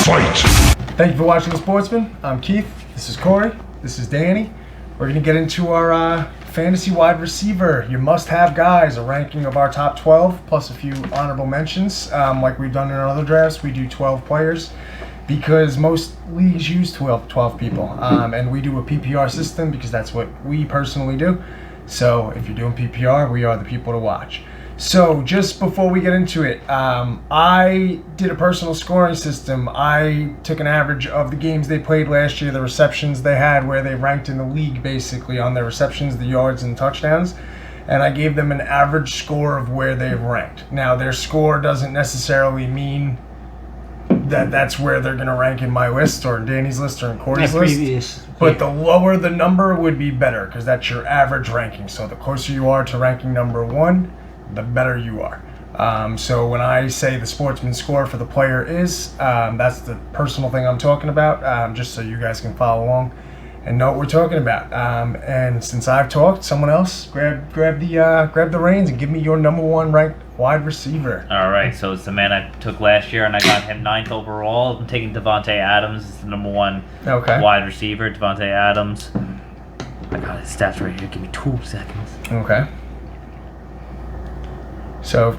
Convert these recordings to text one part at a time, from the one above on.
Thank you for watching The Sportsmen. I'm Keith. This is Corey. This is Danny. We're going to get into our fantasy wide receiver, your must-have guys, a ranking of our top 12, plus a few honorable mentions. Like we've done in our other drafts, we do 12 players because most leagues use 12 people. And we do a PPR system because that's what we personally do. So if you're doing PPR, we are the people to watch. So just before we get into it, I did a personal scoring system. I took an average of the games they played last year, the receptions they had, where they ranked in the league basically on their receptions, the yards, and touchdowns, and I gave them an average score of where they've ranked. Now, their score doesn't necessarily mean that that's where they're going to rank in my list or in Danny's list or in Corey's list. But the lower the number would be better because that's your average ranking. So the closer you are to ranking number 1, the better you are. So when I say the Sportsman score for the player is, that's the personal thing I'm talking about, just so you guys can follow along and know what we're talking about. And since I've talked, someone else grab the reins and give me your number 1 ranked wide receiver. All right, so it's the man I took last year, and I got him 9th overall. I'm taking Devontae Adams. It's the number 1 wide receiver, Devontae Adams. I got his stats right here. Give me 2 seconds. Okay. So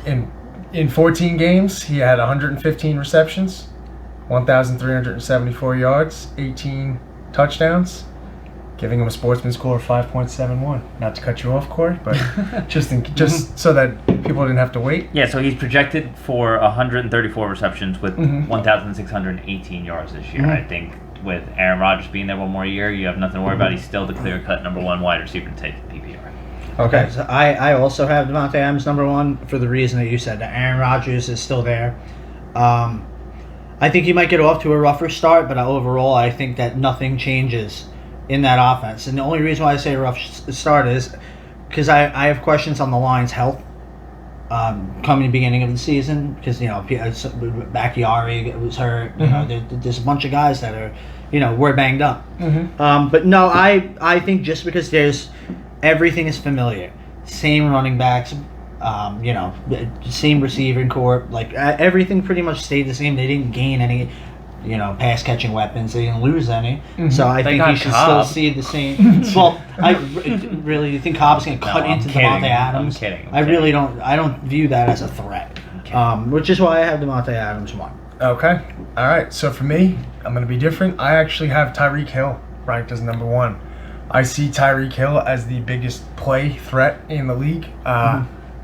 in 14 games, he had 115 receptions, 1,374 yards, 18 touchdowns, giving him a Sportsman score of 5.71. Not to cut you off, Corey, but just so that people didn't have to wait. Yeah, so he's projected for 134 receptions with 1,618 yards this year. I think with Aaron Rodgers being there one more year, you have nothing to worry about. He's still the clear-cut number 1 wide receiver to take the PPR. Okay, so I also have Devontae Adams number 1 for the reason that you said, that Aaron Rodgers is still there. I think he might get off to a rougher start, but overall I think that nothing changes in that offense. And the only reason why I say a rough start is because I have questions on the line's health coming the beginning of the season, because, Bakhtiari was hurt. You know, there's a bunch of guys that are, we're banged up. But no, I think just because everything is familiar. Same running backs, same receiving corps. Like, everything pretty much stayed the same. They didn't gain any, pass catching weapons. They didn't lose any. So I think you should still see the same. Well, I really think Cobb's going to cut into Devontae Adams. I'm kidding. I really don't. I don't view that as a threat. Which is why I have Devontae Adams 1. Okay. All right. So for me, I'm going to be different. I actually have Tyreek Hill ranked as number 1. I see Tyreek Hill as the biggest play threat in the league,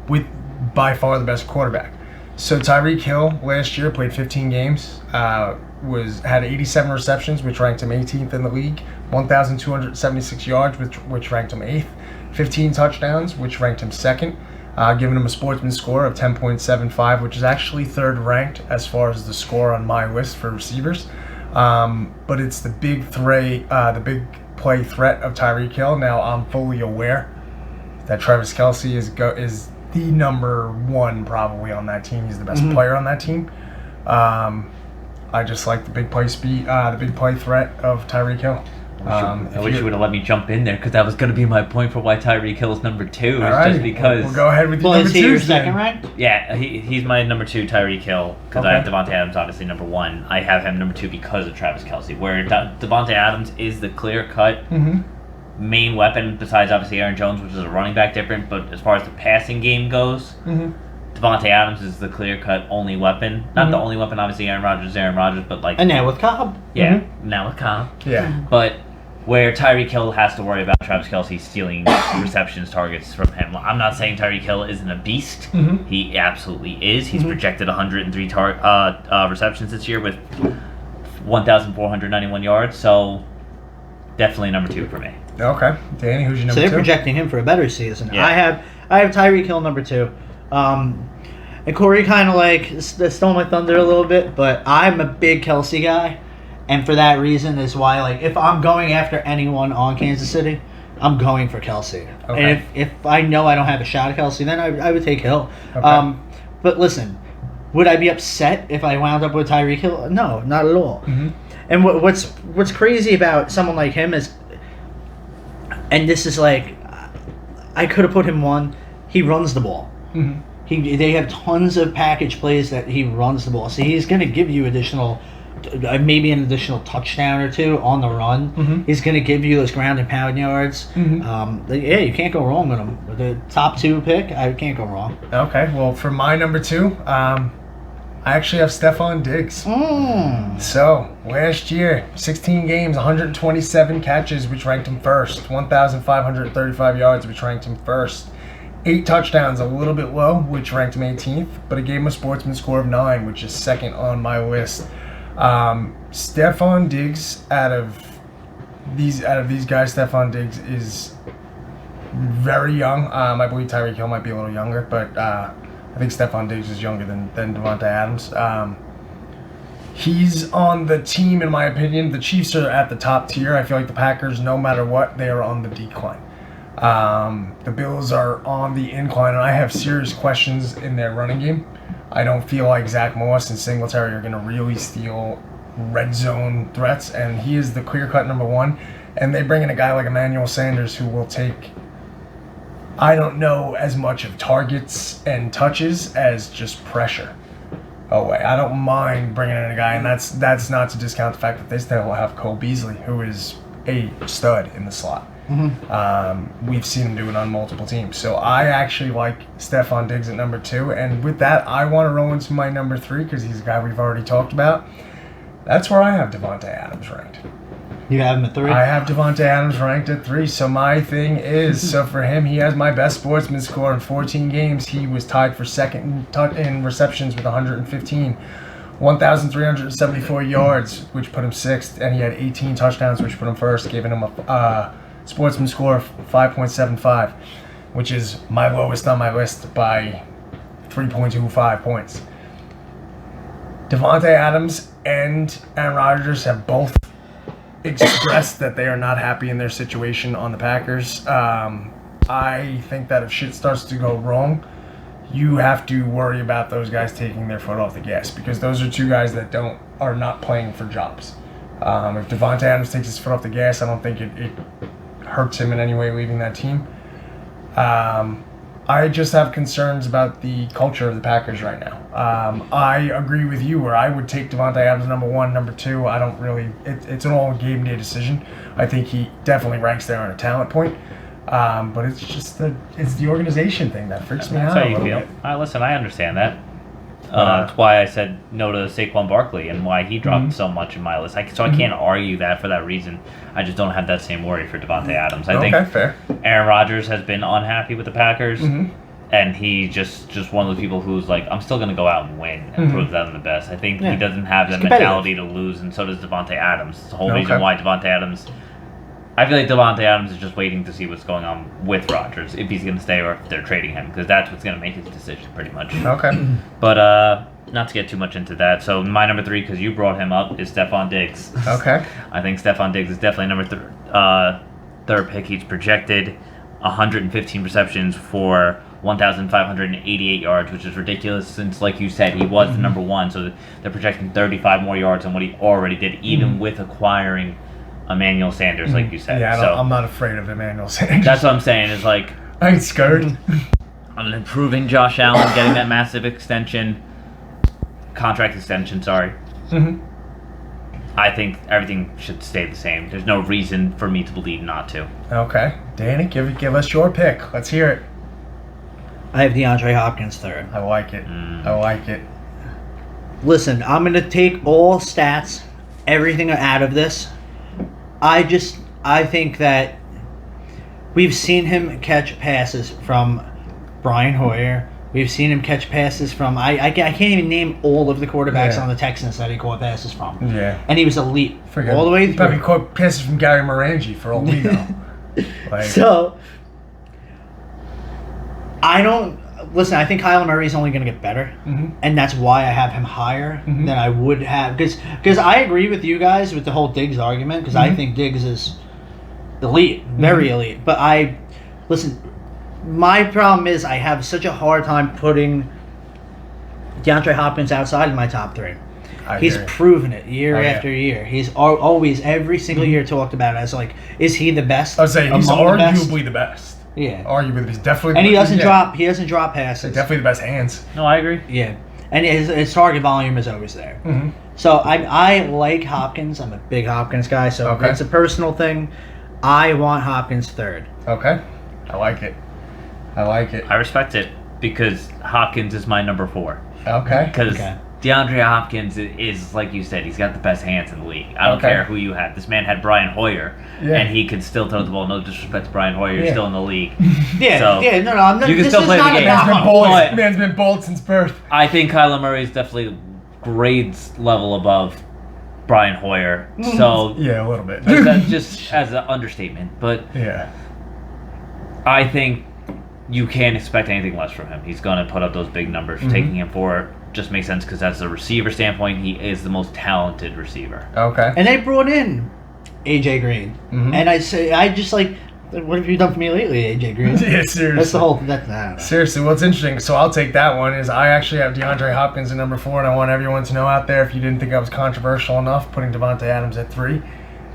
with by far the best quarterback. So Tyreek Hill last year played 15 games, had 87 receptions, which ranked him 18th in the league, 1,276 yards, which ranked him 8th, 15 touchdowns, which ranked him 2nd, giving him a Sportsman score of 10.75, which is actually 3rd ranked as far as the score on my list for receivers. But it's the big play threat of Tyreek Hill. Now, I'm fully aware that Travis Kelce is the number 1 probably on that team. He's the best player on that team. I just like the big play speed, the big play threat of Tyreek Hill. I wish you would have let me jump in there, because that was going to be my point for why Tyreek Hill is number 2. Right. Just because. We'll go ahead with your number 2. Is he your second ranked? Yeah, he's my number 2, Tyreek Hill, because I have Devontae Adams obviously number 1. I have him number 2 because of Travis Kelce, where Devontae Adams is the clear-cut main weapon, besides obviously Aaron Jones, which is a running back different. But as far as the passing game goes, Devontae Adams is the clear-cut only weapon. Not the only weapon, obviously Aaron Rodgers, but like... And now with Cobb. Yeah, now with Cobb. Yeah. But where Tyreek Hill has to worry about Travis Kelce stealing receptions targets from him. I'm not saying Tyreek Hill isn't a beast. He absolutely is. He's projected 103 receptions this year with 1,491 yards. So definitely number 2 for me. Okay. Danny, who's your number 2? So they're projecting him for a better season. Yeah. I have Tyreek Hill number 2. And Corey kind of stole my thunder a little bit, but I'm a big Kelce guy. And for that reason is why, if I'm going after anyone on Kansas City, I'm going for Kelce. Okay. And if I know I don't have a shot at Kelce, then I would take Hill. Okay. But listen, would I be upset if I wound up with Tyreek Hill? No, not at all. And what's crazy about someone like him is, and this is I could have put him 1, he runs the ball. They have tons of package plays that he runs the ball. So he's going to give you additional maybe an additional touchdown or two on the run. He's going to give you those ground and pound yards. Yeah, you can't go wrong with him. With the top 2 pick, I can't go wrong. Okay, well, for my number 2, I actually have Stephon Diggs. So, last year, 16 games, 127 catches, which ranked him first. 1,535 yards, which ranked him first. 8 touchdowns, a little bit low, which ranked him 18th, but it gave him a Sportsman score of 9, which is second on my list. Stephon Diggs, out of these guys, Stephon Diggs is very young. I believe Tyreek Hill might be a little younger, but I think Stephon Diggs is younger than Davante Adams. He's on the team, in my opinion. The Chiefs are at the top tier. I feel like the Packers, no matter what, they are on the decline. The Bills are on the incline, and I have serious questions in their running game. I don't feel like Zach Moss and Singletary are going to really steal red zone threats, and he is the clear-cut number 1. And they bring in a guy like Emmanuel Sanders who will take, I don't know, as much of targets and touches as just pressure away. I don't mind bringing in a guy, and that's not to discount the fact that they still have Cole Beasley, who is a stud in the slot. We've seen him do it on multiple teams. So I actually like Stephon Diggs at number 2. And with that, I want to roll into my number 3 because he's a guy we've already talked about. That's where I have Davante Adams ranked. You have him at 3? I have Davante Adams ranked at 3. So my thing is, so for him, he has my best Sportsman score in 14 games. He was tied for second in receptions with 115. 1,374 yards, which put him 6th. And he had 18 touchdowns, which put him 1st, giving him a Sportsman score of 5.75, which is my lowest on my list by 3.25 points. Davante Adams and Aaron Rodgers have both expressed that they are not happy in their situation on the Packers. I think that if shit starts to go wrong, you have to worry about those guys taking their foot off the gas, because those are 2 guys that are not playing for jobs. If Davante Adams takes his foot off the gas, I don't think it hurts him in any way leaving that team. I just have concerns about the culture of the Packers right now. I agree with you where I would take Davante Adams number 1, number 2. I don't really. It's an all game day decision. I think he definitely ranks there on a talent point. But it's just the organization thing that freaks me out. That's how you feel. Listen, I understand that. That's why I said no to Saquon Barkley and why he dropped so much in my list. I can't argue that for that reason. I just don't have that same worry for Davante Adams. I think fair. Aaron Rodgers has been unhappy with the Packers, and he just one of those people who's like, I'm still going to go out and win and prove that I'm the best. I think he doesn't have that mentality to lose, and so does Davante Adams. It's the whole reason why Davante Adams... I feel like Davante Adams is just waiting to see what's going on with Rodgers, if he's going to stay or if they're trading him, because that's what's going to make his decision pretty much. Okay. But not to get too much into that. So my number 3, because you brought him up, is Stephon Diggs. Okay. I think Stephon Diggs is definitely number 3rd pick. He's projected 115 receptions for 1,588 yards, which is ridiculous since, like you said, he was the number 1. So they're projecting 35 more yards than what he already did, even with acquiring Emmanuel Sanders, like you said. Yeah, I'm not afraid of Emmanuel Sanders. That's what I'm saying. Is like I ain't scared. I'm improving Josh Allen, getting that massive contract extension. Sorry. I think everything should stay the same. There's no reason for me to believe not to. Okay, Danny, give us your pick. Let's hear it. I have DeAndre Hopkins 3rd. I like it. I like it. Listen, I'm going to take all stats, everything out of this. I think that we've seen him catch passes from Brian Hoyer. We've seen him catch passes from... I can't even name all of the quarterbacks on the Texans that he caught passes from. Yeah. And he was elite Forget all the way through. Probably caught passes from Gary Morangi for all we know. So, I don't... Listen, I think Kyler Murray is only going to get better, and that's why I have him higher than I would have. Because I agree with you guys with the whole Diggs argument, because I think Diggs is elite, very elite. But listen, my problem is I have such a hard time putting DeAndre Hopkins outside of my top 3. He's proven it year after year. He's always, every single year, talked about it as like, is he the best? I would say he's arguably the best. Yeah, arguably, he's definitely. And he doesn't drop passes. Definitely the best hands. No, I agree. Yeah, and his target volume is always there. Mm-hmm. So I like Hopkins. I'm a big Hopkins guy, so Okay. it's a personal thing. I want Hopkins third. Okay. I like it. I like it. I respect it because Hopkins is my number 4. Okay. Because Okay. DeAndre Hopkins is, like you said, he's got the best hands in the league. I don't Okay. care who you have. This man had Brian Hoyer, Yeah. and he could still throw the ball. No disrespect to Brian Hoyer, Yeah. still in the league. Yeah, So, no, I'm not. you can this still is play the not a game. knock Man's been on bold. But- Man's been bold since birth. I think Kyler Murray is definitely grades level above Brian Hoyer. So Yeah, a little bit. that's just as an understatement. But Yeah. I think you can't expect anything less from him. He's going to put up those big numbers. Mm-hmm. Taking him for just makes sense because as a receiver standpoint, he is the most talented receiver. Okay. And they brought in AJ Green, Mhm. and I just like, what have you done for me lately, AJ Green? Yeah, seriously. That's the whole. That's I don't know. Seriously, what's interesting, so I'll take that one, is I actually have DeAndre Hopkins at number 4, and I want everyone to know out there, if you didn't think I was controversial enough, putting Devontae Adams at 3.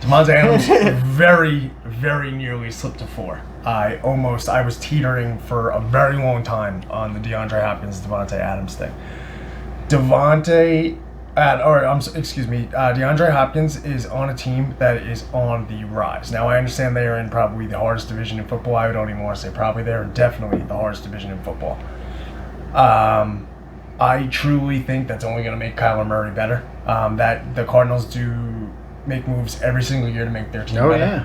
Devontae Adams very, very nearly slipped to 4. I was teetering for a very long time on the DeAndre Hopkins, Devontae Adams thing. DeAndre Hopkins is on a team that is on the rise. Now, I understand they are in probably the hardest division in football. I don't even want to say probably. They're definitely the hardest division in football. I truly think that's only going to make Kyler Murray better. That the Cardinals do make moves every single year to make their team Oh better. yeah.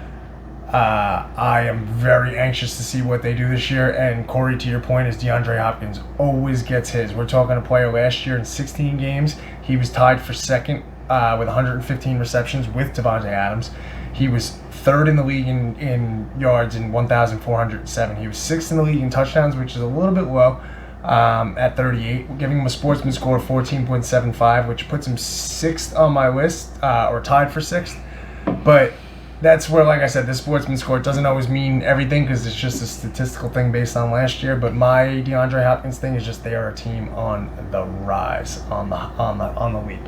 I am very anxious to see what they do this year. And Corey, to your point, is DeAndre Hopkins always gets his. We're talking a player last year in 16 games. He was tied for second with 115 receptions with Devontae Adams. He was third in the league in yards in 1,407. He was sixth in the league in touchdowns, which is a little bit low at 38, giving him a Sportsman score of 14.75, which puts him sixth on my list, or tied for sixth. But that's where, like I said, the Sportsman score doesn't always mean everything because it's just a statistical thing based on last year. But my DeAndre Hopkins thing is just they are a team on the rise, on the leap.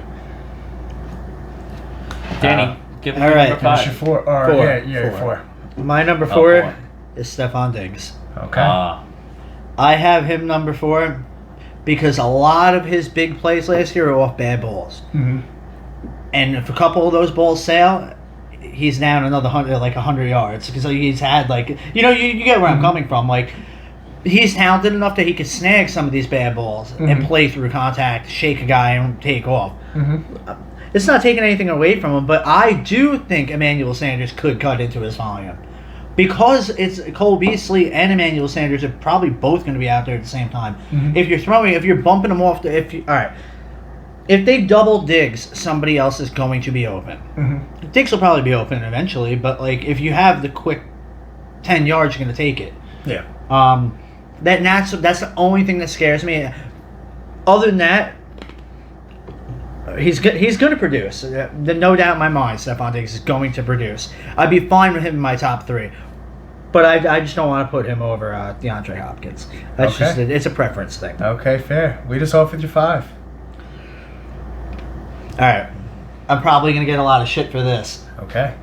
Danny, give me all right. number Give us 5. your 4. Or, Four. Yeah, Four. 4. My number Oh, 4 4. is Stephon Diggs. Okay. I have him number 4 because a lot of his big plays last year are off bad balls, Mm-hmm. and if a couple of those balls sail, he's down another 100 yards because he's had you get where I'm coming from. Like, he's talented enough that he could snag some of these bad balls and play through contact, shake a guy, and take off. It's not taking anything away from him, but I do think Emmanuel Sanders could cut into his volume because it's Cole Beasley and Emmanuel Sanders are probably both going to be out there at the same time. If you're bumping them off, if they double Diggs, somebody else is going to be open. Diggs will probably be open eventually, but if you have the quick 10 yards, you're going to take it. Yeah. That's the only thing that scares me. Other than that, he's going to produce. No doubt in my mind, Stephon Diggs is going to produce. I'd be fine with him in my top 3, but I just don't want to put him over DeAndre Hopkins. That's Okay. just it's a preference thing. Okay, fair. Lead us off with your 5. All right, I'm probably going to get a lot of shit for this. Okay.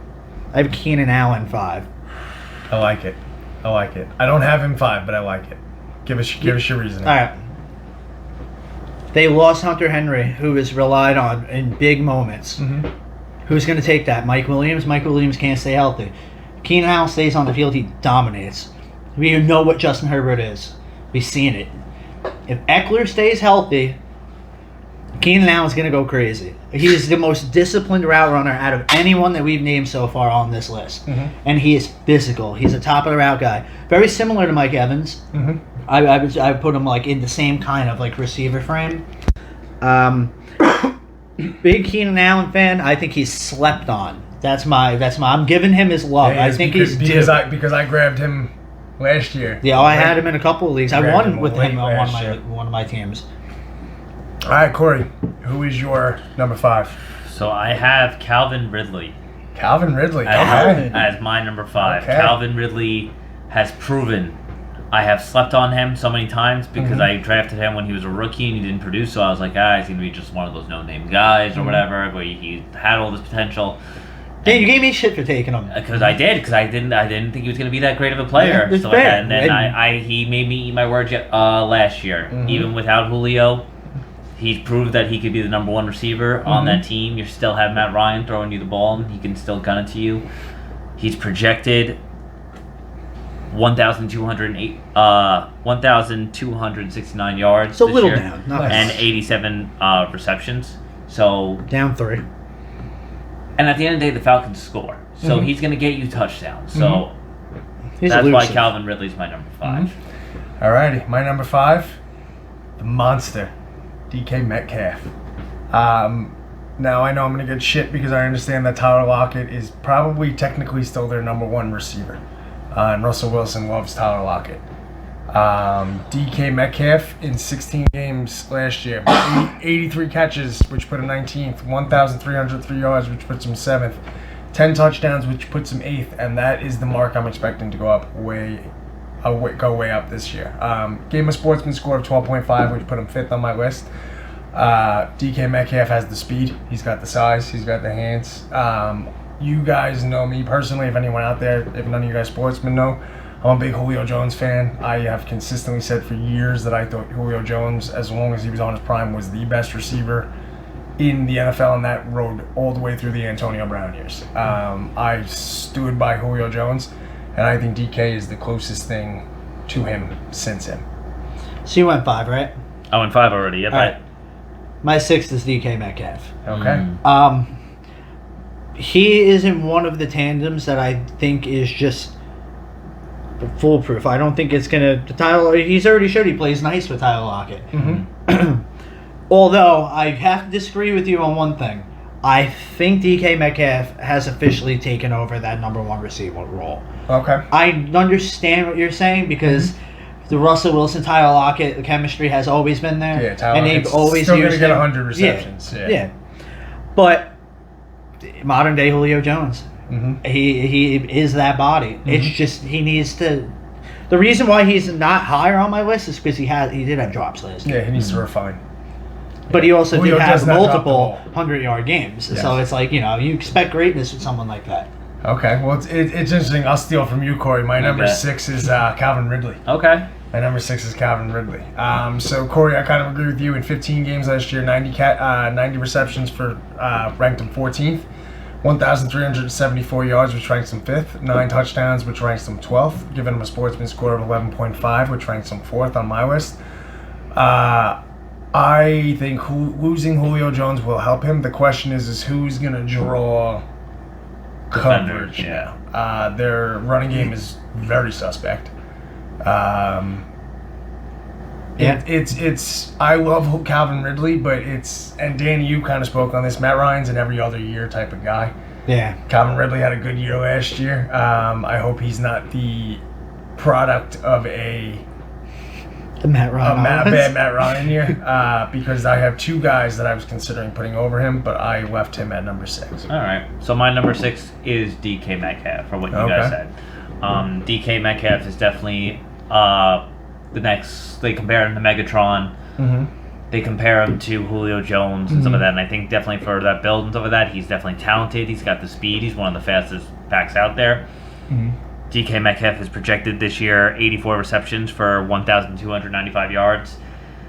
I have Keenan Allen 5. I like it. I don't have him 5, but I like it. Give us your reasoning. All right. They lost Hunter Henry, who is relied on in big moments. Who's going to take that? Mike Williams? Mike Williams can't stay healthy. Keenan Allen stays on the field, he dominates. We know what Justin Herbert is. We've seen it. If Eckler stays healthy, Keenan Allen's going to go crazy. He is the most disciplined route runner out of anyone that we've named so far on this list. And he is physical. He's a top of the route guy. Very similar to Mike Evans. I put him in the same kind of receiver frame. Big Keenan Allen fan. I think he's slept on. That's my. I'm giving him his love. I think he's because due. because I grabbed him last year. Yeah, I had him in a couple of leagues. I Grabbed won him with late him on last year. one of my teams. All right, Corey, who is your number 5? So I have Calvin Ridley Calvin Ridley. as, Okay. as my number 5. Okay. Calvin Ridley has proven. I have slept on him so many times because I drafted him when he was a rookie and he didn't produce, so I was like, he's going to be just one of those no-name guys or whatever, but he had all this potential. Yeah, you gave me shit for taking him. Because I didn't think he was going to be that great of a player. Yeah, it's so fair. and then he made me eat my words last year. Even without Julio, He's proved that he could be the number one receiver on that team. You still have Matt Ryan throwing you the ball, and he can still gun it to you. He's projected 1,269 yards So this little year, down, not and much. 87 receptions. So, Down 3. and at the end of the day, the Falcons score. So he's going to get you touchdowns. So He's that's why elusive. Calvin Ridley's my number 5. Alrighty, my number 5, the monster, DK Metcalf. Now I know I'm gonna get shit because I understand that Tyler Lockett is probably technically still their number 1 receiver, and Russell Wilson loves Tyler Lockett. DK Metcalf in 16 games last year, 83 catches, which put him 19th, 1,303 yards, which puts him 7th, 10 touchdowns, which puts him 8th, and that is the mark I'm expecting to go way up this year. Gave him a Sportsman score of 12.5, which put him 5th on my list. DK Metcalf has the speed, he's got the size, he's got the hands. You guys know me personally, if anyone out there, if none of you guys sportsmen know, I'm a big Julio Jones fan. I have consistently said for years that I thought Julio Jones, as long as he was on his prime, was the best receiver in the NFL, and that rode all the way through the Antonio Brown years. I stood by Julio Jones, and I think DK is the closest thing to him since him. So you went 5, right? I went 5 already. Yep. All right. My 6th is DK Metcalf. Okay. He is in one of the tandems that I think is just foolproof. I don't think it's gonna. Tyler, he's already showed he plays nice with Tyler Lockett. Although I have to disagree with you on one thing. I think DK Metcalf has officially taken over that number 1 receiver role. Okay. I understand what you're saying because the Russell Wilson, Tyler Lockett, the chemistry has always been there. Yeah, Tyler and they've Lockett's always still going used to get him. 100 receptions. Yeah. But modern day Julio Jones, he is that body. It's just he needs to. The reason why he's not higher on my list is because he did have drops last year. Yeah, he needs to refine. But he also Julio did have does not drop the multiple ball. 100-yard games. Yes. So it's like, you expect greatness with someone like that. Okay, well, it's interesting. I'll steal from you, Corey. My number Okay. 6 is Calvin Ridley. Okay. My number 6 is Calvin Ridley. So, Corey, I kind of agree with you. In 15 games last year, 90 receptions for ranked him 14th. 1,374 yards, which ranks him 5th. 9 touchdowns, which ranks him 12th. Giving him a Sportsman score of 11.5, which ranks him 4th on my list. I think losing Julio Jones will help him. The question is who's going to draw coverage? Yeah. Their running game is very suspect. It's I love Calvin Ridley, but and Danny, you kind of spoke on this. Matt Ryan's an every other year type of guy. Yeah. Calvin Ridley had a good year last year. I hope he's not the product of a Matt Ryan. bad Matt Ryan year, because I have 2 guys that I was considering putting over him, but I left him at number 6. All right. So my number 6 is DK Metcalf, for what you guys said. DK Metcalf is definitely the next. They compare him to Megatron. They compare him to Julio Jones and some of that, and I think definitely for that build and stuff like that, he's definitely talented. He's got the speed. He's one of the fastest backs out there. DK Metcalf is projected this year 84 receptions for 1,295 yards.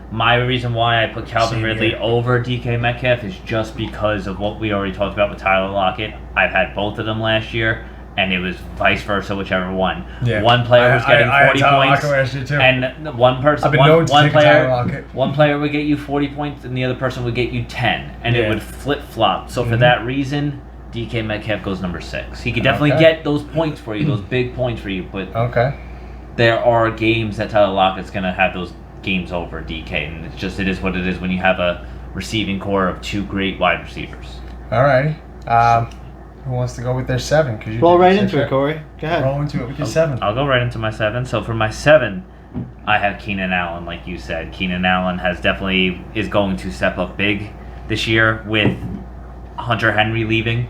My reason why I put Calvin Ridley over DK Metcalf is just because of what we already talked about with Tyler Lockett. I've had both of them last year, and it was vice versa, whichever one. Yeah. One player was getting 40 points, last year too. and one person, I've been known to take Tyler Lockett. one player would get you 40 points, and the other person would get you 10, and it would flip flop. So for that reason, DK Metcalf goes number 6. He could definitely get those points for you, those big points for you, but there are games that Tyler Lockett's going to have those games over DK, and it is what it is when you have a receiving core of 2 great wide receivers. Alrighty. Who wants to go with their 7? Roll right into it, Corey. Go ahead. Roll into it with your 7. I'll go right into my 7. So for my 7, I have Keenan Allen, like you said. Keenan Allen is going to step up big this year with Hunter Henry leaving,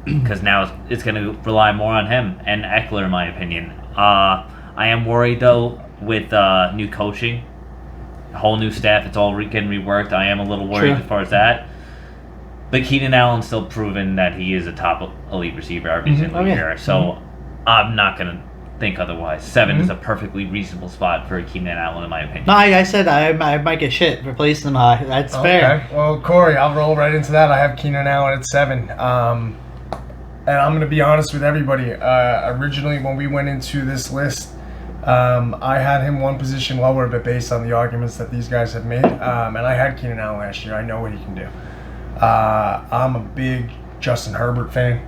because now it's going to rely more on him and Eckler, in my opinion. I am worried, though, with new coaching, a whole new staff. It's all getting reworked. I am a little worried as far as that. But Keenan Allen's still proven that he is a top elite receiver every single year. So I'm not going to think otherwise. 7 is a perfectly reasonable spot for Keenan Allen, in my opinion. No, I said I might get shit for placing him high. That's fair. Okay. Well, Corey, I'll roll right into that. I have Keenan Allen at 7. And I'm going to be honest with everybody. Originally, when we went into this list, I had him one position lower, but based on the arguments that these guys have made. And I had Keenan Allen last year. I know what he can do. I'm a big Justin Herbert fan.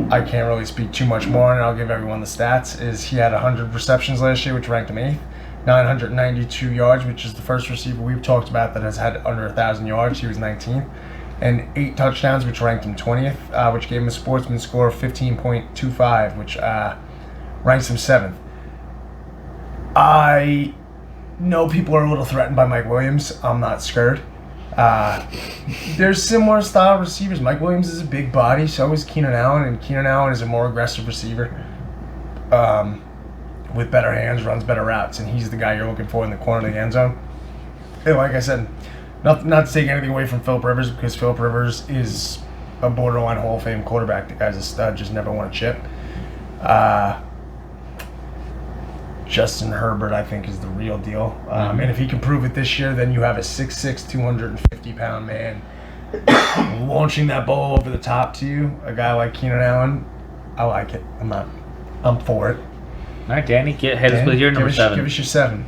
I can't really speak too much more, and I'll give everyone the stats. He had 100 receptions last year, which ranked him 8th. 992 yards, which is the first receiver we've talked about that has had under 1,000 yards. He was 19th. And 8 touchdowns, which ranked him 20th, which gave him a Sportsman score of 15.25, which ranks him 7th. I know people are a little threatened by Mike Williams. I'm not scared. There's similar style receivers. Mike Williams is a big body, so is Keenan Allen, and Keenan Allen is a more aggressive receiver with better hands, runs better routes, and he's the guy you're looking for in the corner of the end zone. And like I said, not to take anything away from Phillip Rivers, because Phillip Rivers is a borderline Hall of Fame quarterback. The guy's a stud, just never won a chip. Justin Herbert, I think, is the real deal. And if he can prove it this year, then you have a 6'6", 250-pound man launching that ball over the top to you. A guy like Keenan Allen, I like it. I'm for it. All right, Danny, hit us with your number 7. Give us your 7.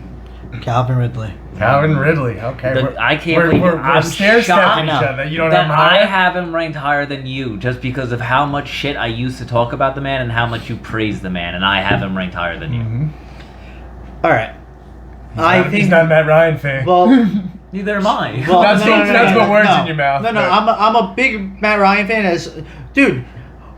Calvin Ridley. Calvin Ridley. Okay. I can't believe we're stair-stepping each shocked other. You don't that have him higher? I have him ranked higher than you just because of how much shit I used to talk about the man and how much you praise the man, and I have him ranked higher than you. Mm-hmm. All right. He's not a Matt Ryan fan. Well, Neither am I. well That's what words in your mouth. No, but- I'm a big Matt Ryan fan. Dude,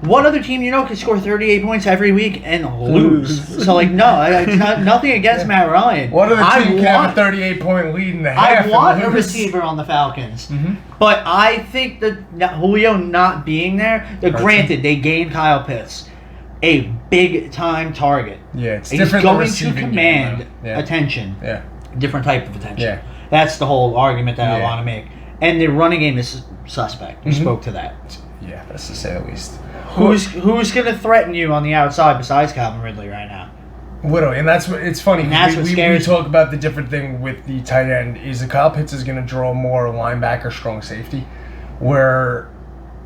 what other team can score 38 points every week and lose? So nothing against Matt Ryan. What other team can have a 38-point lead in the half? I want a and lose? receiver on the Falcons. Mhm. But I think that Julio not being there, granted, they gained Kyle Pitts, a big-time target. Yeah, it's He's different. going to command attention. Yeah. Different type of attention. Yeah. That's the whole argument that I Yeah. want to make. And the running game is suspect. You spoke to that. Yeah, that's to say the least. Who's going to threaten you on the outside besides Calvin Ridley right now? Literally, and that's what it's funny. And that's what we scares me. talk about the different thing with the tight end is that Kyle Pitts is going to draw more linebacker, strong safety, where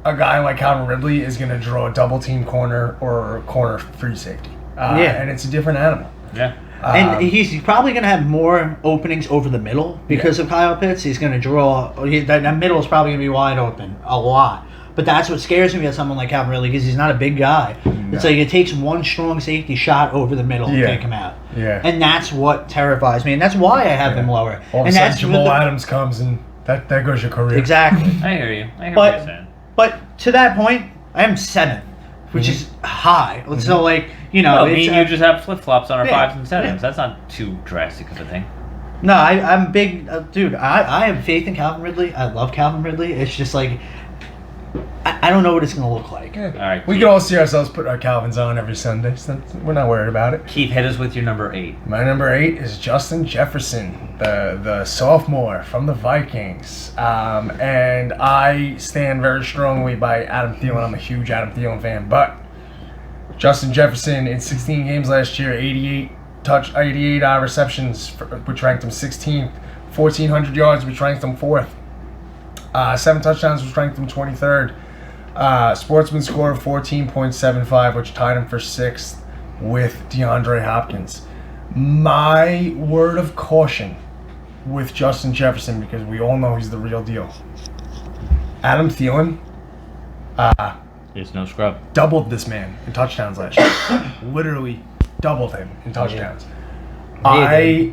a guy like Calvin Ridley is going to draw a double team corner or corner free safety. And it's a different animal. Yeah. And he's probably going to have more openings over the middle because of Kyle Pitts. He's going to draw. That middle is probably going to be wide open a lot. But that's what scares me about someone like Calvin Ridley because he's not a big guy. No. It's like it takes one strong safety shot over the middle to take him out. Yeah. And that's what terrifies me. And that's why I have him lower. All of a sudden, Jamal Adams comes and that goes your career. Exactly. I hear you. I hear what you're saying. But to that point, I am 7th, which is high. So, me and you just have flip-flops on our 5s and 7s. Yeah. That's not too drastic of a thing. No, I'm big. Dude, I have faith in Calvin Ridley. I love Calvin Ridley. It's just like, I don't know what it's going to look like. Yeah. All right, we can all see ourselves put our Calvins on every Sunday, so we're not worried about it. Keith, hit us with your number 8. My number 8 is Justin Jefferson, the sophomore from the Vikings. And I stand very strongly by Adam Thielen. I'm a huge Adam Thielen fan, but Justin Jefferson in 16 games last year, 88 receptions, which ranked him 16th, 1,400 yards, which ranked him 4th, 7 touchdowns, which ranked him 23rd. Sportsman score of 14.75, which tied him for 6th with DeAndre Hopkins. My word of caution with Justin Jefferson, because we all know he's the real deal. Adam Thielen There's no scrub. doubled this man in touchdowns last year. Literally doubled him in touchdowns. I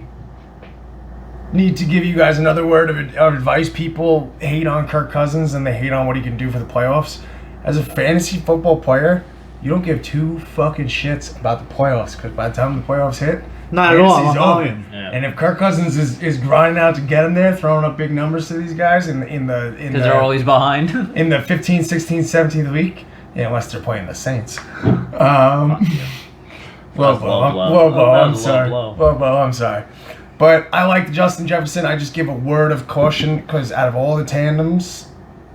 need to give you guys another word of advice. People hate on Kirk Cousins and they hate on what he can do for the playoffs. As a fantasy football player, you don't give 2 fucking shits about the playoffs, because by the time the playoffs hit, Not at all. fantasy's I'm over. telling you. Yeah. And if Kirk Cousins is grinding out to get him there, throwing up big numbers to these guys in the Because they're always behind. in the 15th, 16th, 17th week, unless they're playing the Saints. I'm sorry. But I like Justin Jefferson. I just give a word of caution because out of all the tandems,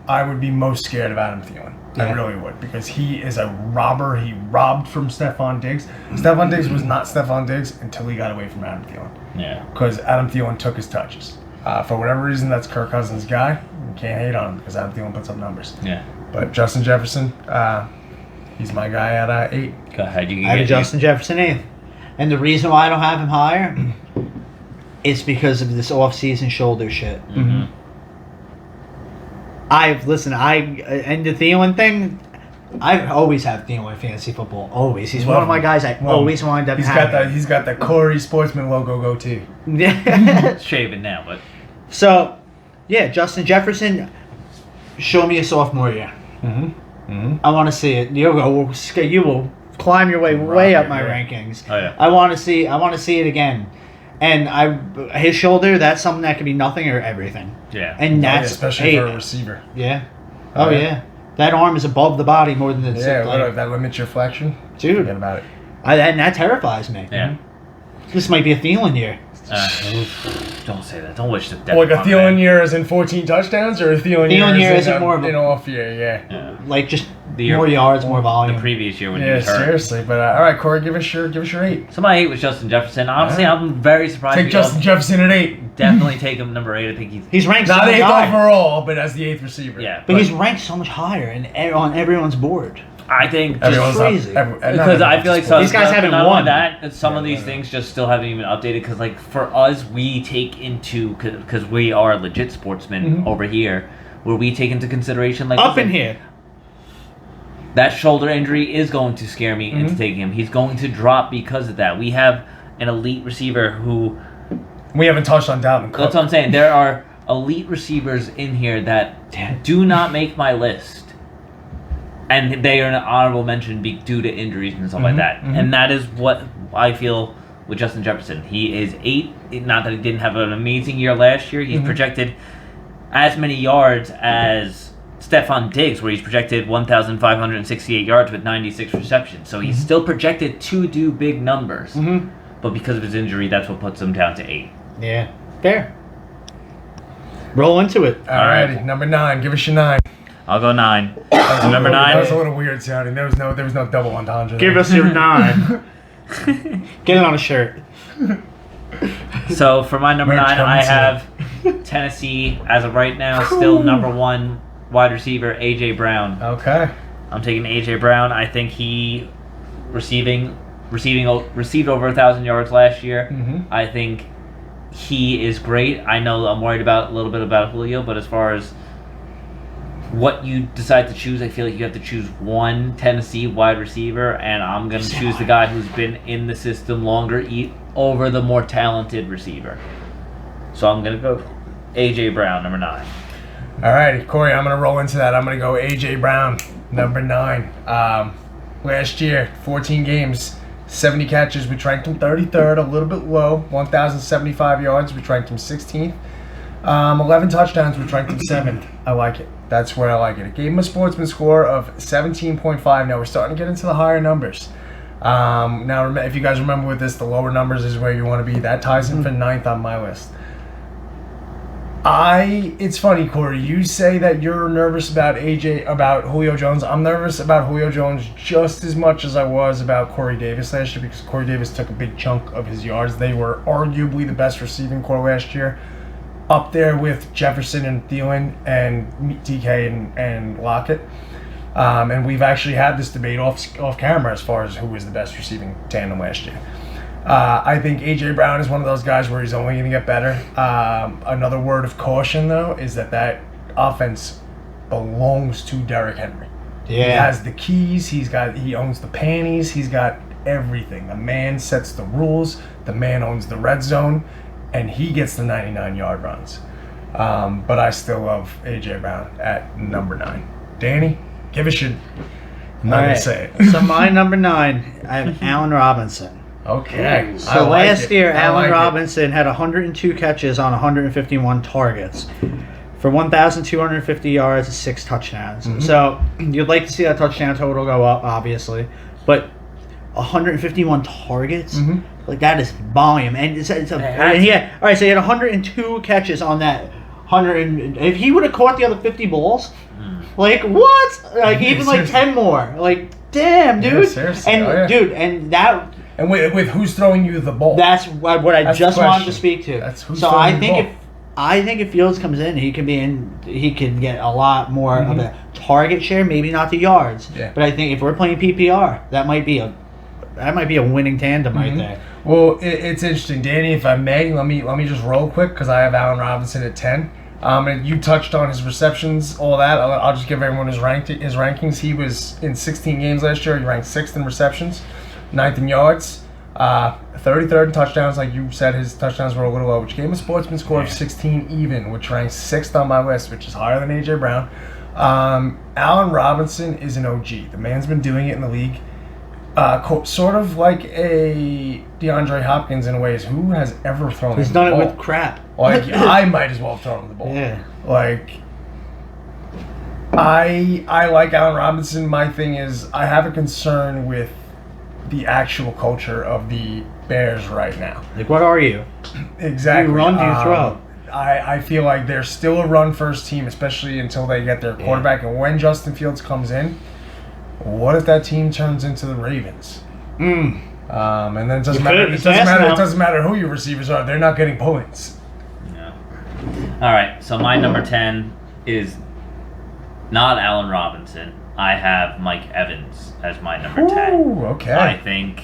I would be most scared of Adam Thielen. I really would, because he is a robber. He robbed from Stephon Diggs. Stephon Diggs was not Stephon Diggs until he got away from Adam Thielen. Yeah. Because Adam Thielen took his touches. For whatever reason, that's Kirk Cousins' guy. You can't hate on him because Adam Thielen puts up numbers. Yeah. But Justin Jefferson, he's my guy at 8. Go ahead. You can I get have Justin Jefferson 8th. And the reason why I don't have him higher is because of this off-season shoulder shit. Mm-hmm. And the Thielen thing, I always have Thielen in fantasy football. Always. He's one of my guys I always wind up having. He's got the Corey Sportsman logo goatee. Yeah. Shaving now, but So, yeah, Justin Jefferson, show me a sophomore year. I want to see it. You will climb your way up my rankings. Oh yeah. I want to see it again. And his shoulder, that's something that can be nothing or everything. Yeah. And that's especially for a receiver. Yeah. Oh yeah. That arm is above the body more than the that limits your flexion. Dude. Forget about it. And that terrifies me. Yeah. This might be a Thielen year. Don't say that. Don't wish the death. Like a Thielen year is in 14 touchdowns, or a Thielen year is isn't more of an off year. Yeah. Like just The year, more yards, more volume. The previous year when he was hurt. Seriously. But all right, Corey, give us your 8. So my 8 was Justin Jefferson. Honestly, I'm very surprised. Take Justin Jefferson at 8. Definitely take him number 8. I think he's ranked not so much 8th higher. overall, but as the 8th receiver. Yeah. But he's ranked so much higher on everyone's board. I think Everyone's crazy. because I feel like These guys haven't not won. only that, some of these things just still haven't even updated. Because like for us, we take into because we are legit sportsmen over here, where we take into consideration like Up in here. that shoulder injury is going to scare me into taking him. He's going to drop because of that. We have an elite receiver who we haven't touched on Dalvin Cook. That's what I'm saying. There are elite receivers in here that do not make my list. And they are an honorable mention due to injuries and stuff like that. And that is what I feel with Justin Jefferson. He is 8. Not that he didn't have an amazing year last year. He's projected as many yards as Stephon Diggs, where he's projected 1,568 yards with 96 receptions. So he's still projected to do big numbers. But because of his injury, that's what puts him down to 8. Yeah. Fair. Roll into it. Alrighty, number 9. Give us your 9. I'll go 9. Number 9. That was a little weird sounding. There was no double entendre. Give us your 9. Get it on a shirt. So for my number Merch 9, coming I soon. have Tennessee as of right now, still number 1 wide receiver, A.J. Brown. Okay. I'm taking A.J. Brown. I think he received over 1,000 yards last year. I think he is great. I know I'm worried a little bit about Julio, but as far as what you decide to choose, I feel like you have to choose one Tennessee wide receiver, and I'm going to choose the guy who's been in the system longer over the more talented receiver. So I'm going to go A.J. Brown, number 9. Alrighty, Corey, I'm going to roll into that. I'm going to go A.J. Brown, number 9. Last year, 14 games, 70 catches. We ranked him 33rd, a little bit low. 1,075 yards. We ranked him 16th. 11 touchdowns. We ranked him 7th. I like it. That's where I like it. It gave him a sportsman score of 17.5. Now we're starting to get into the higher numbers. Now, if you guys remember with this, the lower numbers is where you want to be. That ties him for 9th on my list. It's funny, Corey. You say that you're nervous about Julio Jones. I'm nervous about Julio Jones just as much as I was about Corey Davis last year, because Corey Davis took a big chunk of his yards. They were arguably the best receiving core last year, up there with Jefferson and Thielen and DK and Lockett. And we've actually had this debate off camera as far as who was the best receiving tandem last year. I think A.J. Brown is one of those guys where he's only going to get better. Another word of caution, though, is that offense belongs to Derrick Henry. Yeah. He has the keys. He owns the panties. He's got everything. The man sets the rules. The man owns the red zone, and he gets the 99-yard runs. But I still love A.J. Brown at number 9. Danny, give us your... I'm not going to say it. So my number 9, I have Allen Robinson. Okay. So last year, Allen Robinson had 102 catches on 151 targets for 1,250 yards and 6 touchdowns. So you'd like to see that touchdown total go up, obviously, but 151 targets, like that is volume. And all right, so he had 102 catches on that If he would have caught the other 50 balls, like what? Like even like 10 more. Like damn, dude. Yeah, seriously. And dude, and that. And with who's throwing you the ball? That's what I That's just the wanted to question. speak to. That's who's so throwing I the think ball. I think if Fields comes in, he can get a lot more of a target share. Maybe not the yards, but I think if we're playing PPR, that might be a winning tandem right there. Well, it's interesting, Danny. If I may, let me just roll quick because I have Allen Robinson at 10. And you touched on his receptions, all that. I'll just give everyone his rankings. He was in 16 games last year. He ranked 6th in receptions, 9th in yards, 33rd in touchdowns. Like you said, his touchdowns were a little low, which gave him a Sportsman score of 16 even, which ranks 6th on my list, which is higher than A.J. Brown. Allen Robinson is an OG. The man's been doing it in the league. Sort of like a DeAndre Hopkins in ways. Who has ever thrown He's him done the it ball? with crap. Like, I might as well have thrown him the ball. Yeah. Like, I like Allen Robinson. My thing is, I have a concern with the actual culture of the Bears right now. Like, what are you? Exactly. Do you run? Do you throw? I feel like they're still a run-first team, especially until they get their quarterback. And when Justin Fields comes in, what if that team turns into the Ravens? And then it doesn't matter. It doesn't matter who your receivers are. They're not getting points. Yeah. All right. So my number 10 is not Allen Robinson. I have Mike Evans as my number 10. Ooh, okay. I think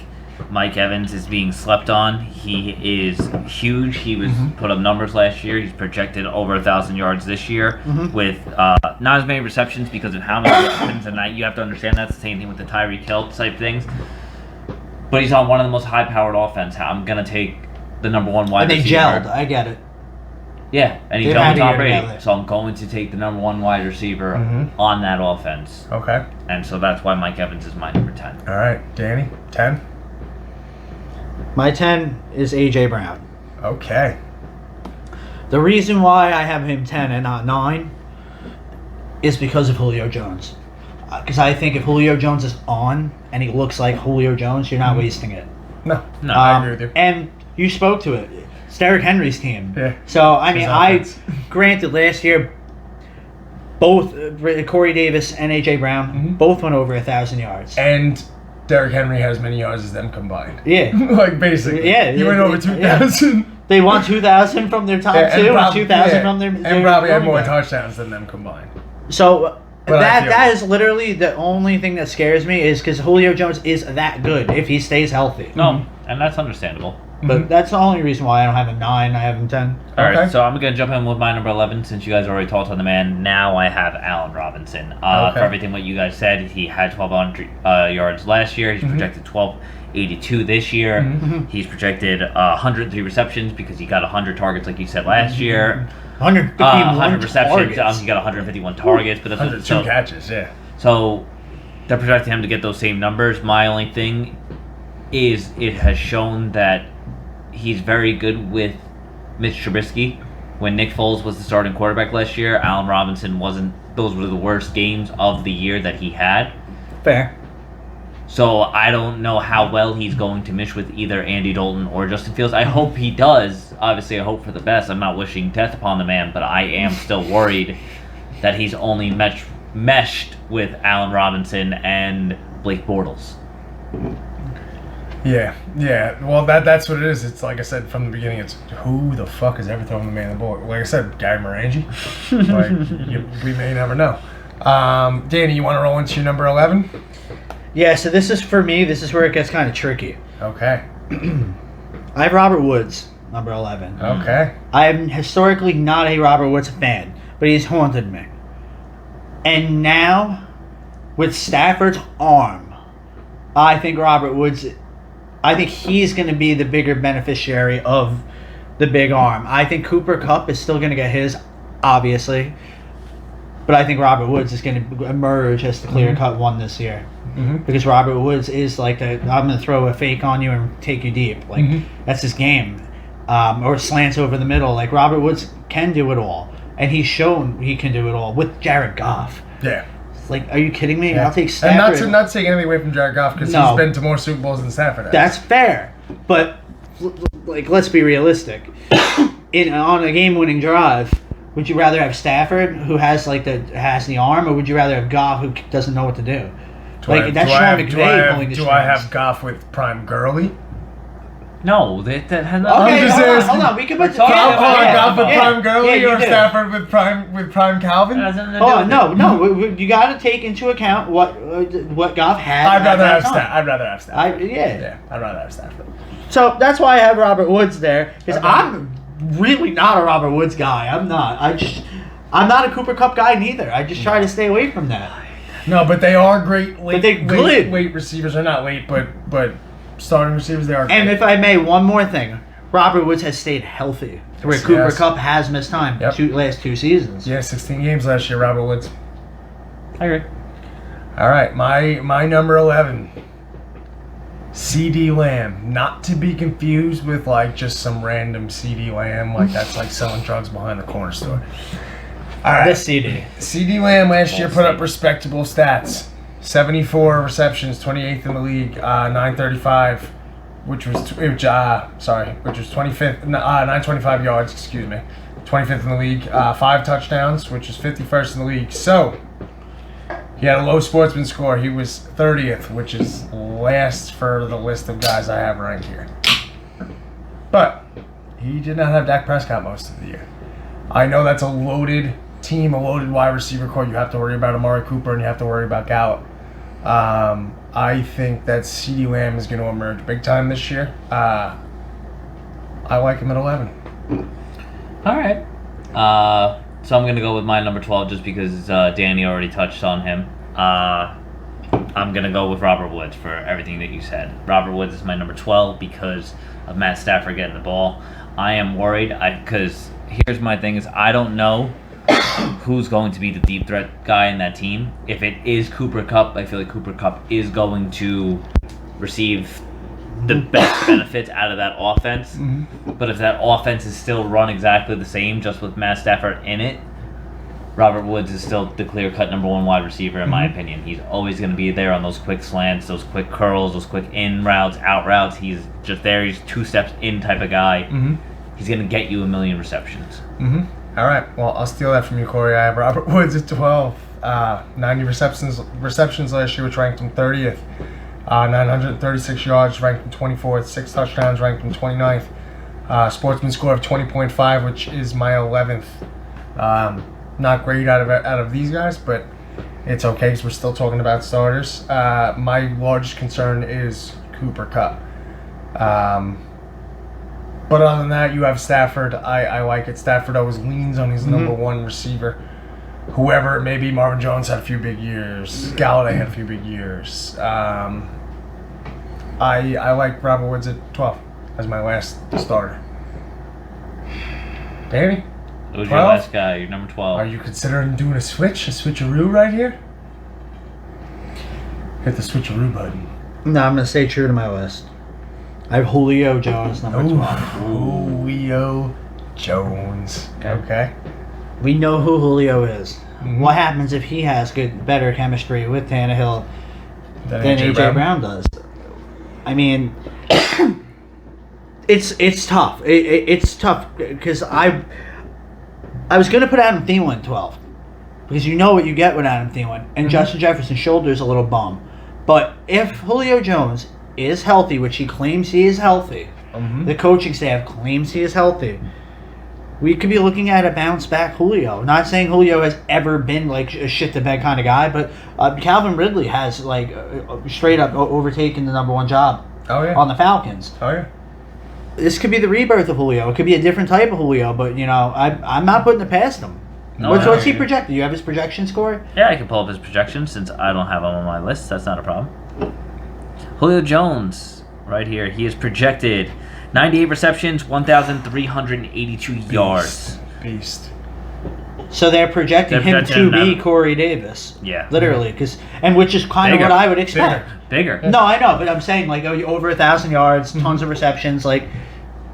Mike Evans is being slept on. He is huge. He was put up numbers last year. He's projected over 1,000 yards this year with not as many receptions because of how many receptions a night. You have to understand that's the same thing with the Tyreek Hill type things. But he's on one of the most high-powered offense. I'm gonna take the number 1 wide receiver. And they gelled. I get it. Yeah, and he They're gelled with Tom happy Brady. together. So I'm going to take the number 1 wide receiver on that offense. Okay. And so that's why Mike Evans is my number 10. All right, Danny, 10. My 10 is A.J. Brown. Okay. The reason why I have him 10 and not 9 is because of Julio Jones. Because I think if Julio Jones is on and he looks like Julio Jones, you're not wasting it. No, No, I agree with you. And you spoke to it. It's Derrick Henry's team. Yeah. So, I mean, His offense. granted, last year, both Corey Davis and A.J. Brown both went over 1,000 yards. And Derrick Henry has as many yards as them combined. Yeah. Like, basically. Yeah, He went over 2,000. They won 2,000 from their top two and 2,000 from their And probably had more running back. touchdowns than them combined. So But I feel that is literally the only thing that scares me is because Julio Jones is that good if he stays healthy. No, and that's understandable. But that's the only reason why I don't have him 9. I have him 10. All right, Okay. so I'm going to jump in with my number 11 since you guys already talked on the man. Now I have Allen Robinson. Okay. For everything what you guys said, he had 1,200 yards last year. He's projected 1,282 this year. He's projected 103 receptions because he got 100 targets like you said last year. 151 100 receptions. targets. He got 151 targets. But that's 102 catches, yeah. So they're projecting him to get those same numbers. My only thing is it has shown that he's very good with Mitch Trubisky. When Nick Foles was the starting quarterback last year, Allen Robinson wasn't. Those were the worst games of the year that he had. Fair. So I don't know how well he's going to mesh with either Andy Dalton or Justin Fields. I hope he does. Obviously, I hope for the best. I'm not wishing death upon the man, but I am still worried that he's only meshed with Allen Robinson and Blake Bortles. Yeah. Well, that's what it is. It's like I said from the beginning. It's who the fuck is ever throwing the man the ball? Like I said, Gary Morangi. We may never know. Danny, you want to roll into your number 11? Yeah, so this is for me. This is where it gets kind of tricky. Okay. I have Robert Woods, number 11. Okay. I'm historically not a Robert Woods fan, but he's haunted me. And now, with Stafford's arm, I think Robert Woods, I think he's going to be the bigger beneficiary of the big arm. I think Cooper Kupp is still going to get his, obviously. But I think Robert Woods is going to emerge as the clear-cut one this year. Because Robert Woods is like I'm going to throw a fake on you and take you deep. Like, that's his game. Or slants over the middle. Like, Robert Woods can do it all. And he's shown he can do it all with Jared Goff. Yeah. It's like, are you kidding me? Yeah. I'll take Stafford. And not taking anything away from Jared Goff because he's been to more Super Bowls than Stafford has. That's fair. But, like, let's be realistic. On a game-winning drive, Would you rather have Stafford, who has the arm, or would you rather have Goff, who doesn't know what to do? That's Sean McVay pulling the strings. Do I have Goff with prime Gurley? No, that has Okay, nothing. hold on. We can put talking I'm calling Yeah, Goff with prime Gurley or do. Stafford with prime Calvin? That has nothing to do Oh with no, it. you got to take into account what Goff had. I'd rather have Stafford. Stafford. I'd rather have Stafford. Yeah. I'd rather have Stafford. So that's why I have Robert Woods there, because Okay. I'm really not a Robert Woods guy. I'm not. I'm not a Cooper Kupp guy neither. I just try to stay away from that. No, but they are great late, they're good. late receivers. They're not late, but starting receivers, they are great. And if I may, one more thing. Robert Woods has stayed healthy, where Yes, Cooper yes. Kupp has missed time Yep. last 2 seasons. Yeah, 16 games last year, Robert Woods. I agree. All right, my number 11, CD Lamb. Not to be confused with like just some random CD Lamb, like that's like selling drugs behind the corner store. All right, This CD. CD Lamb last year put up respectable stats. 74 receptions, 28th in the league, 935, which was 25th, 925 yards, excuse me, 25th in the league, 5 touchdowns, which is 51st in the league. So he had a low sportsman score. He was 30th, which is last for the list of guys I have ranked here. But he did not have Dak Prescott most of the year. I know that's a loaded team, a loaded wide receiver core. You have to worry about Amari Cooper and you have to worry about Gallup. I think that CeeDee Lamb is going to emerge big time this year. I like him at 11. All right. So I'm going to go with my number 12 just because Danny already touched on him. I'm going to go with Robert Woods for everything that you said. Robert Woods is my number 12 because of Matt Stafford getting the ball. I am worried because here's my thing is I don't know who's going to be the deep threat guy in that team. If it is Cooper Kupp, I feel like Cooper Kupp is going to receive the best benefits out of that offense. Mm-hmm. But if that offense is still run exactly the same, just with Matt Stafford in it, Robert Woods is still the clear-cut number 1 wide receiver in my opinion. He's always going to be there on those quick slants, those quick curls, those quick in routes, out routes. He's just there. He's 2 steps in type of guy. Mm-hmm. He's going to get you 1 million receptions. Mm-hmm. All right. Well, I'll steal that from you, Corey. I have Robert Woods at 12. 90 receptions last year, which ranked him 30th. 936 yards, ranked him 24th. 6 touchdowns, ranked him 29th. Sportsman score of 20.5, which is my 11th. Not great out of these guys, but it's okay because we're still talking about starters. My largest concern is Cooper Kupp. But other than that, you have Stafford. I like it. Stafford always leans on his number 1 receiver. Whoever it may be, Marvin Jones had a few big years. Galladay had a few big years. I like Robert Woods at 12 as my last starter. Danny? Who's 12? your last guy? Your number 12. Are you considering doing a switcheroo right here? Hit the switcheroo button. No, I'm going to stay true to my list. I have Julio Jones, number 12. Julio Jones. Okay. We know who Julio is. Mhm. What happens if he has better chemistry with Tannehill than A.J. Brown does? I mean, it's tough. It's tough because I was going to put Adam Thielen at 12 because you know what you get with Adam Thielen. And Justin Jefferson's shoulder is a little bum. But if Julio Jones is healthy, which he claims he is healthy, the coaching staff claims he is healthy, we could be looking at a bounce back Julio. Not saying Julio has ever been like a shit the bed kind of guy, but Calvin Ridley has like straight up overtaken the number 1 job on the Falcons. Oh yeah. This could be the rebirth of Julio. It could be a different type of Julio, but I'm not putting it past him. What's he projected? You have his projection score? Yeah, I can pull up his projection since I don't have him on my list. That's not a problem. Julio Jones, right here. He is projected 98 receptions, 1,382 yards. Beast. So they're projecting him to be Corey Davis. Yeah. Literally, which is kind of what I would expect. Bigger. No, I know, but I'm saying like over 1,000 yards, tons of receptions. Like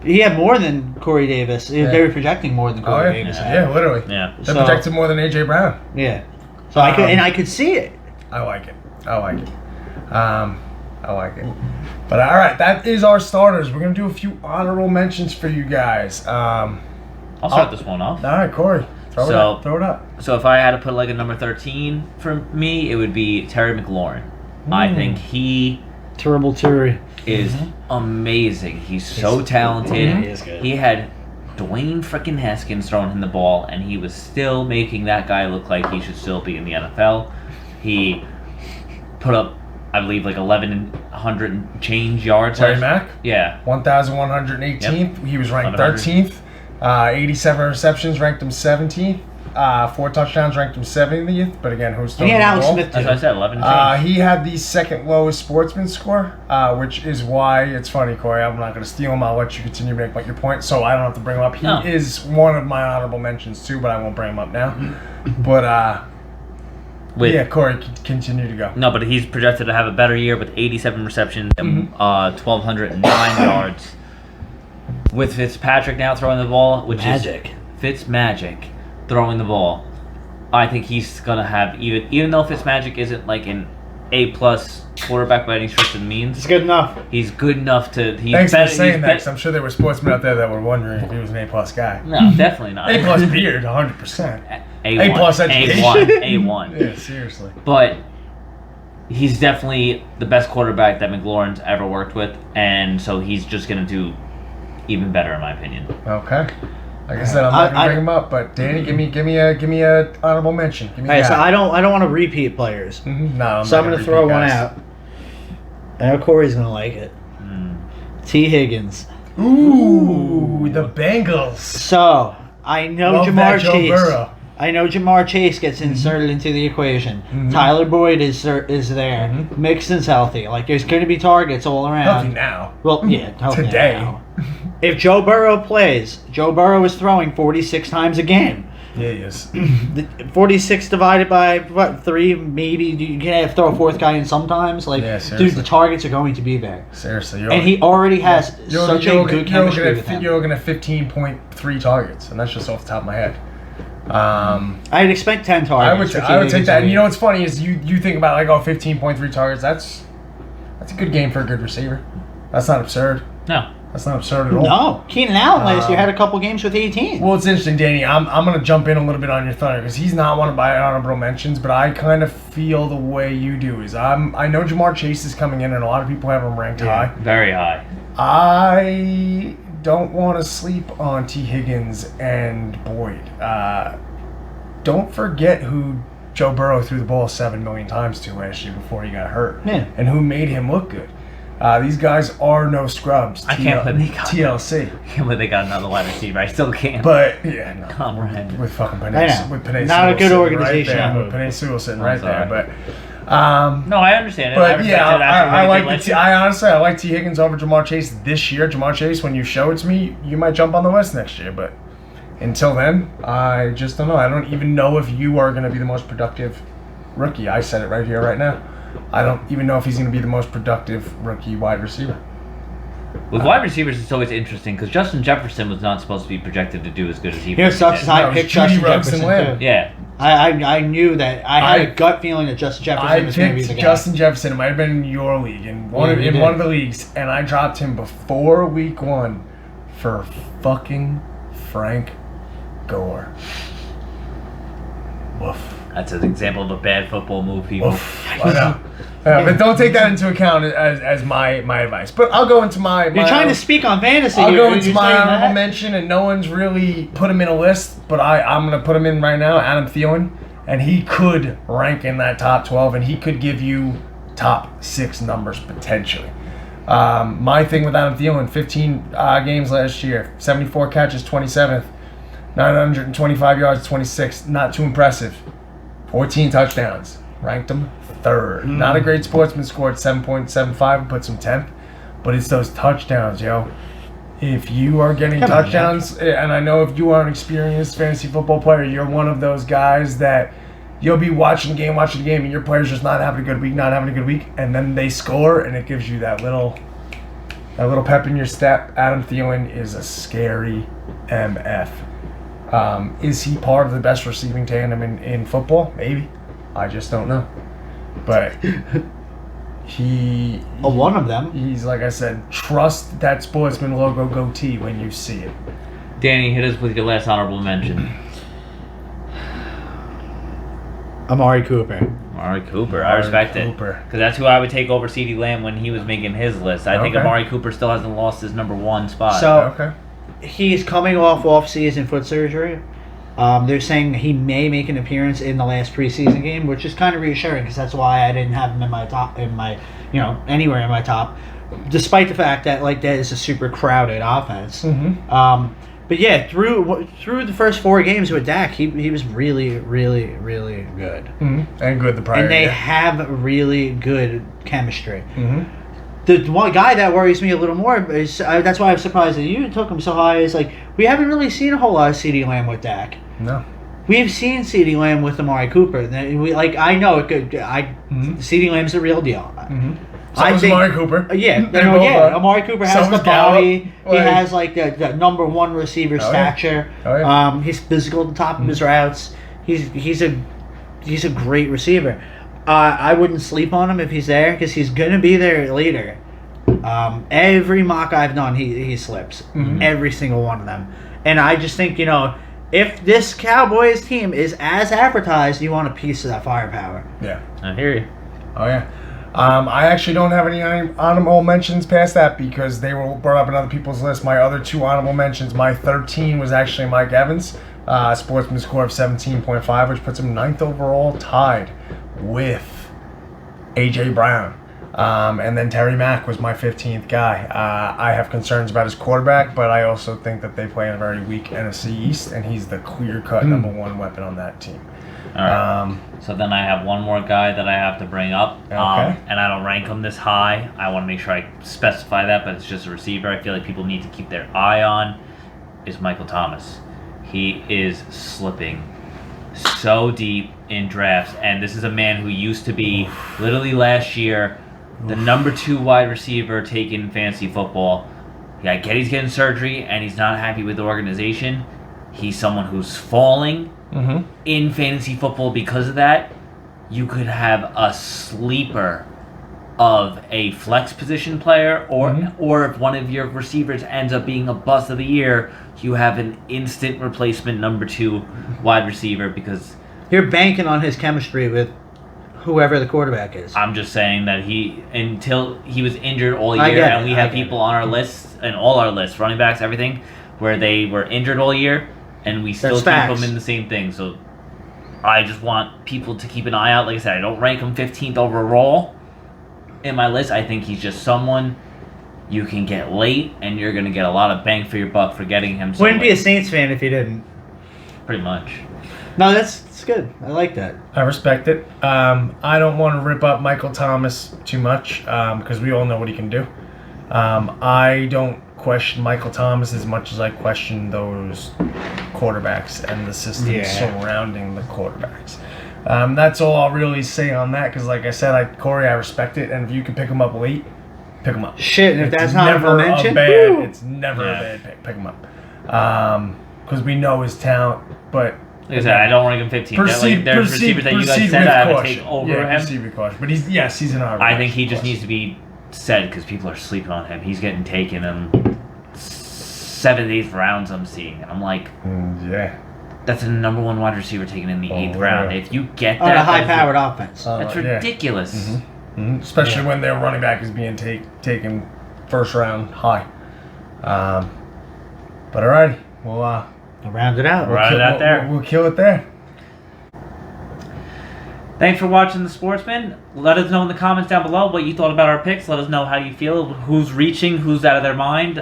he had more than Corey Davis. They were projecting more than Corey Davis. Yeah, literally. Yeah. They projected more than A.J. Brown. Yeah. So I could see it. I like it. I like it. But all right, that is our starters. We're gonna do a few honorable mentions for you guys. I'll start this one off. All right, Corey, Throw it up. So if I had to put like a number 13 for me, it would be Terry McLaurin. I think he Terrible Terry is amazing. He's so talented. Yeah, he is good. He had Dwayne freaking Haskins throwing him the ball, and he was still making that guy look like he should still be in the NFL. He put up, I believe, like 1,100 and change yards. Terry Mack? Yeah. 1,118th. Yep. He was ranked 1,100. 13th. 87 receptions, ranked him 17th. 4 touchdowns, ranked him 70th. But again, who's still He had the Alex ball? Smith That's too. what I said, 11 change. He had the second lowest Sportsman score, which is why it's funny, Corey. I'm not going to steal him. I'll let you continue to make your point, so I don't have to bring him up. He No. is one of my honorable mentions too, but I won't bring him up now. But With- yeah, Corey, continue to go. No, but he's projected to have a better year with 87 receptions and 1,209 yards. With Fitzpatrick now throwing the ball, which Magic. is Fitzmagic throwing the ball, I think he's gonna have even though Fitzmagic isn't like an A+ quarterback by any stretch of the means. It's good enough. He's good enough to. He's Thanks better, for saying he's that, 'cause I'm sure there were sportsmen out there that were wondering if he was an A+ guy. No, definitely not. A+ beard, 100%. A1, A+ education. A1. Yeah, seriously. But he's definitely the best quarterback that McLaurin's ever worked with, and so he's just gonna do even better in my opinion. Okay. Like I said, I'm not gonna bring him up, but Danny, give me a honorable mention. Give me All right, that. so I don't want to repeat players. No, So I'm going to throw one guys. out. I know Corey's going to like it. T. Higgins. Ooh, the Bengals. So, I know Love that Jamar Joe Chase. Burrow. I know Jamar Chase gets inserted into the equation. Tyler Boyd is there. Mixon's healthy. Like, there's going to be targets all around. Healthy now. Well, yeah, healthy Today. now. If Joe Burrow plays, Joe Burrow is throwing 46 times a game. Yeah, he is. 46 divided by, what, 3? Maybe you can throw a fourth guy in sometimes. Like, Yeah, dude, seriously. the targets are going to be there. Seriously. And he already has such a good chemistry with him. You're looking at 15.3 targets, and that's just off the top of my head. I'd expect 10 targets. I would take that. And you know what's funny is you think about like 15.3 targets. That's a good game for a good receiver. That's not absurd. No. That's not absurd at all. No, Keenan Allen last year had a couple games with 18. Well, it's interesting, Danny. I'm going to jump in a little bit on your thunder because he's not one of my honorable mentions, but I kind of feel the way you do. I know Jamar Chase is coming in, and a lot of people have him ranked high. Very high. I don't want to sleep on T. Higgins and Boyd. Don't forget who Joe Burrow threw the ball 7 million times to last year before he got hurt, and who made him look good. These guys are no scrubs. I can't believe they got TLC. I can't believe they got another wide receiver. I still can't. But yeah, no. Come on. With fucking I Panay, know. with Panay Not a Sewell good sitting organization. Right there, with Panay Sewell sitting I'm right sorry. there, but No, I understand it. but yeah, I like the the I honestly I like T. Higgins over Jamar Chase this year. Jamar Chase, when you show it to me, you might jump on the list next year, but until then, I just don't know. I don't even know if you are going to be the most productive rookie. I said it right here, right now. I don't even know if he's going to be the most productive rookie wide receiver. With wide receivers, it's always interesting because Justin Jefferson was not supposed to be projected to do as good as he You know, sucks did. as I No, picked Judy Justin Ruggs Jefferson, and Lamb. too. Yeah. I knew that. I had a gut feeling that Justin Jefferson I was going to be the picked guy. Justin Jefferson. It might have been in your league, in one Yeah, you did. one of the leagues, and I dropped him before week 1 for fucking Frank Gore. Woof. That's an example of a bad football move, people. Oof, I know. But don't take that into account as my advice. But I'll go into my. You're trying to speak on fantasy I'll here. go You're into my saying honorable that? mention, and no one's really put him in a list, but I'm going to put him in right now. Adam Thielen, and he could rank in that top 12, and he could give you top 6 numbers potentially. My thing with Adam Thielen: 15 games last year, 74 catches, 27th, 925 yards, 26th. Not too impressive. 14 touchdowns. Ranked him 3rd. Not a great sportsman, scored 7.75, puts him 10th. But it's those touchdowns, yo. If you are getting Come on, touchdowns, and I know if you are an experienced fantasy football player, you're one of those guys that you'll be watching the game, and your player's just not having a good week, and then they score, and it gives you that little pep in your step. Adam Thielen is a scary MF. Is he part of the best receiving tandem in football? Maybe. I just don't know. But One of them. he's, like I said, trust that Sportsman logo goatee when you see it. Danny, hit us with your last honorable mention. Amari Cooper. Amari Cooper. I respect it. Because that's who I would take over CeeDee Lamb when he was making his list. I think Amari Cooper still hasn't lost his number 1 spot. So he's coming off-season foot surgery. They're saying he may make an appearance in the last preseason game, which is kind of reassuring because that's why I didn't have him in my top, anywhere in my top, despite the fact that that is a super crowded offense. But yeah, through the first 4 games with Dak, he was really, really, really good. And good the prior. And they have really good chemistry. The one guy that worries me a little more is that's why I'm surprised that you took him so high. Is we haven't really seen a whole lot of CeeDee Lamb with Dak. No. We've seen CeeDee Lamb with Amari Cooper. I know it could. CeeDee Lamb's the real deal. So I think Amari Cooper. Amari Cooper has the body. He has the number 1 receiver stature. He's physical at the top of his routes. He's a great receiver. I wouldn't sleep on him if he's there because he's gonna be there later. Every mock I've done, he slips. Every single one of them. And I just think if this Cowboys team is as advertised, you want a piece of that firepower. Yeah, I hear you. Oh yeah. I actually don't have any honorable mentions past that because they were brought up in other people's lists. My other 2 honorable mentions, my 13 was actually Mike Evans, Sportsman score of 17.5, which puts him 9th overall, tied with A.J. Brown. And then Terry Mack was my 15th guy. I have concerns about his quarterback, but I also think that they play in a very weak NFC East, and he's the clear-cut number 1 weapon on that team. All right. So then I have one more guy that I have to bring up, and I don't rank him this high. I want to make sure I specify that, but it's just a receiver I feel like people need to keep their eye on, is Michael Thomas. He is slipping so deep in drafts, and this is a man who used to be, literally last year, the number 2 wide receiver taken in fantasy football. Yeah, I get he's getting surgery, and he's not happy with the organization. He's someone who's falling in fantasy football because of that. You could have a sleeper of a flex position player, or if one of your receivers ends up being a bust of the year, you have an instant replacement number 2 wide receiver because you're banking on his chemistry with whoever the quarterback is. I'm just saying that until he was injured all year, and we have people on our lists and all our lists, running backs, everything, where they were injured all year, and we still keep them in the same thing. So I just want people to keep an eye out. Like I said, I don't rank him 15th overall in my list. I think he's just someone you can get late, and you're going to get a lot of bang for your buck for getting him. Wouldn't be a Saints fan if you didn't. Pretty much. No, that's good. I like that. I respect it. I don't want to rip up Michael Thomas too much because we all know what he can do. I don't question Michael Thomas as much as I question those quarterbacks and the system surrounding the quarterbacks. That's all I'll really say on that because, like I said, Corey, I respect it, and if you can pick him up late, pick him up. Shit, and if that's not never a mention, it's never a bad pick. Pick him up because we know his talent, but. Like I said, I don't rank him 15. There's receivers that you guys said I would take over him. Proceed with caution. But he's in our. I think he just needs to be said because people are sleeping on him. He's getting taken in 7th, 8th rounds. I'm seeing. I'm like, that's a number 1 wide receiver taken in the 8th round. If you get that, on a high-powered offense, that's ridiculous. Especially when their running back is being taken 1st round high. But alrighty, we'll round it out. We'll kill it there. Thanks for watching The Sportsman. Let us know in the comments down below what you thought about our picks. Let us know how you feel, who's reaching, who's out of their mind.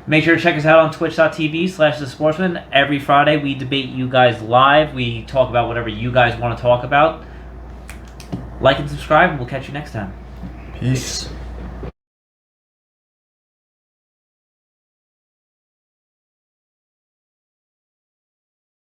Make sure to check us out on twitch.tv/The Sportsman. Every Friday we debate you guys live. We talk about whatever you guys want to talk about. Like and subscribe, and we'll catch you next time. Peace.